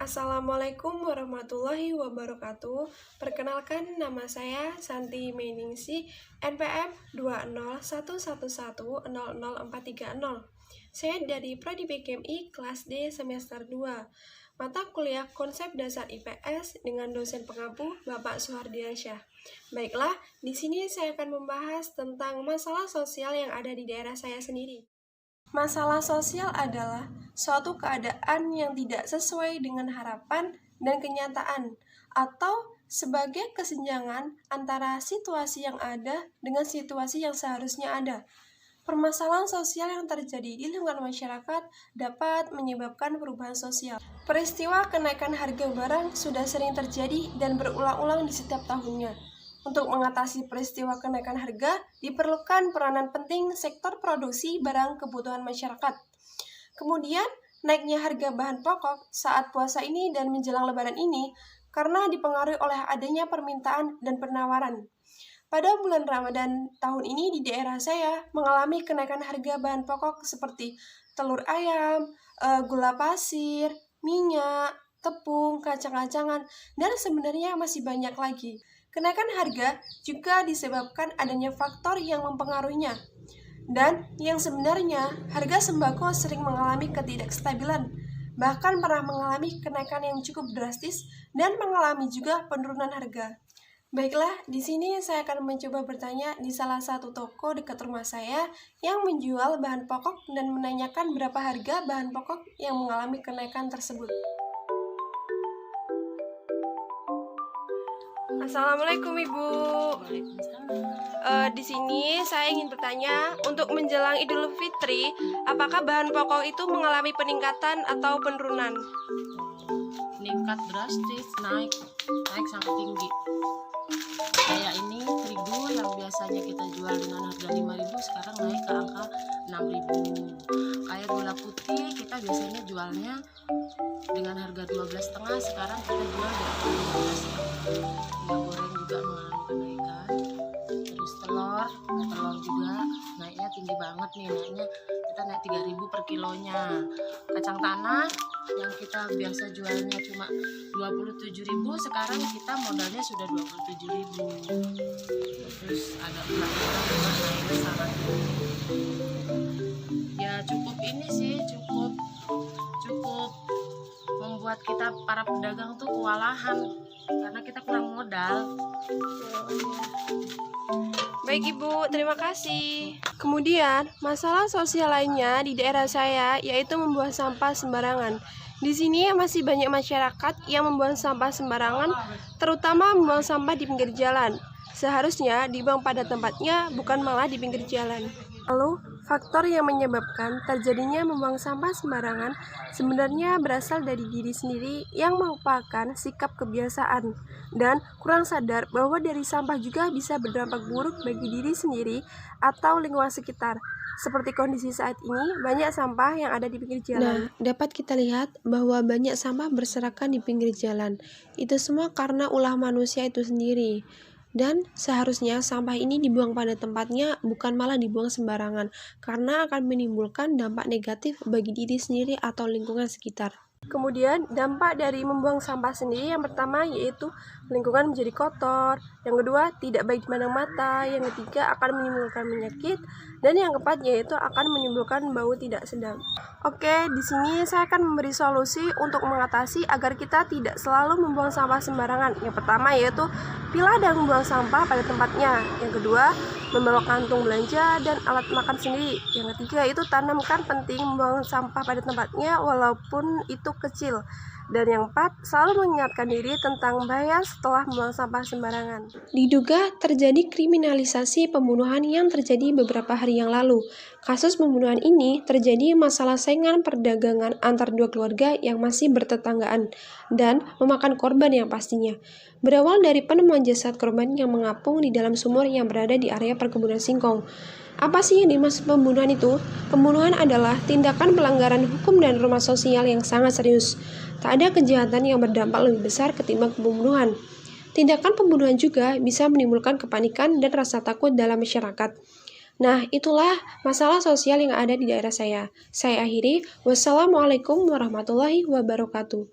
Assalamualaikum warahmatullahi wabarakatuh. Perkenalkan, nama saya Santi Meningsi, NPM 20111000430. Saya dari Prodi PKMI kelas D semester 2. Mata kuliah Konsep Dasar IPS dengan dosen pengampu Bapak Suhardiansyah. Baiklah, di sini saya akan membahas tentang masalah sosial yang ada di daerah saya sendiri. Masalah sosial adalah suatu keadaan yang tidak sesuai dengan harapan dan kenyataan, atau sebagai kesenjangan antara situasi yang ada dengan situasi yang seharusnya ada. Permasalahan sosial yang terjadi di lingkungan masyarakat dapat menyebabkan perubahan sosial. Peristiwa kenaikan harga barang sudah sering terjadi dan berulang-ulang di setiap tahunnya. Untuk mengatasi peristiwa kenaikan harga, diperlukan peranan penting sektor produksi barang kebutuhan masyarakat. Kemudian, naiknya harga bahan pokok saat puasa ini dan menjelang lebaran ini karena dipengaruhi oleh adanya permintaan dan penawaran. Pada bulan Ramadan tahun ini di daerah saya mengalami kenaikan harga bahan pokok seperti telur ayam, gula pasir, minyak, tepung, kacang-kacangan, dan sebenarnya masih banyak lagi. Kenaikan harga juga disebabkan adanya faktor yang mempengaruhinya. Dan yang sebenarnya, harga sembako sering mengalami ketidakstabilan, bahkan pernah mengalami kenaikan yang cukup drastis dan mengalami juga penurunan harga. Baiklah, di sini saya akan mencoba bertanya di salah satu toko dekat rumah saya yang menjual bahan pokok dan menanyakan berapa harga bahan pokok yang mengalami kenaikan tersebut. Assalamualaikum Ibu. Di sini saya ingin bertanya, untuk menjelang Idul Fitri, apakah bahan pokok itu mengalami peningkatan atau penurunan? Meningkat drastis, naik sangat tinggi. Kayak ini terigu yang biasanya kita jual dengan harga 5.000 sekarang naik ke angka 6.000. Kayak gula putih kita biasanya jualnya dengan harga 12,5, sekarang kita jual di harga 12,5. Minyak goreng juga mengalami kenaikan. Terus telur juga naiknya tinggi banget nih, naiknya kita naik 3.000 per kilonya. Kacang tanah yang kita biasa jualnya cuma 27.000, sekarang kita modalnya sudah 27.000. Terus ada ulat juga naiknya sangat tinggi. Ya cukup ini sih, cukup membuat kita para pedagang tuh kewalahan karena kita kurang modal. Baik Ibu, terima kasih. Kemudian, masalah sosial lainnya di daerah saya yaitu membuang sampah sembarangan. Di sini masih banyak masyarakat yang membuang sampah sembarangan, terutama membuang sampah di pinggir jalan. Seharusnya dibuang pada tempatnya, bukan malah di pinggir jalan. Lalu, faktor yang menyebabkan terjadinya membuang sampah sembarangan sebenarnya berasal dari diri sendiri yang merupakan sikap kebiasaan dan kurang sadar bahwa dari sampah juga bisa berdampak buruk bagi diri sendiri atau lingkungan sekitar. Seperti kondisi saat ini, banyak sampah yang ada di pinggir jalan. Nah, dapat kita lihat bahwa banyak sampah berserakan di pinggir jalan. Itu semua karena ulah manusia itu sendiri. Dan seharusnya sampah ini dibuang pada tempatnya, bukan malah dibuang sembarangan, karena akan menimbulkan dampak negatif bagi diri sendiri atau lingkungan sekitar. Kemudian, dampak dari membuang sampah sendiri yang pertama yaitu lingkungan menjadi kotor, yang kedua tidak baik dipandang mata, yang ketiga akan menimbulkan penyakit, dan yang keempat yaitu akan menimbulkan bau tidak sedap. Oke, di sini saya akan memberi solusi untuk mengatasi agar kita tidak selalu membuang sampah sembarangan. Yang pertama yaitu pilah dan membuang sampah pada tempatnya. Yang kedua, membawa kantung belanja dan alat makan sendiri. Yang ketiga itu tanamkan penting membuang sampah pada tempatnya walaupun itu kecil. Dan yang keempat, selalu mengingatkan diri tentang bahaya setelah membuang sampah sembarangan. Diduga terjadi kriminalisasi pembunuhan yang terjadi beberapa hari yang lalu. Kasus pembunuhan ini terjadi masalah saingan perdagangan antar dua keluarga yang masih bertetanggaan dan memakan korban yang pastinya. Berawal dari penemuan jasad korban yang mengapung di dalam sumur yang berada di area perkebunan singkong. Apa sih yang dimaksud pembunuhan itu? Pembunuhan adalah tindakan pelanggaran hukum dan norma sosial yang sangat serius. Tak ada kejahatan yang berdampak lebih besar ketimbang pembunuhan. Tindakan pembunuhan juga bisa menimbulkan kepanikan dan rasa takut dalam masyarakat. Nah, itulah masalah sosial yang ada di daerah saya. Saya akhiri, wassalamualaikum warahmatullahi wabarakatuh.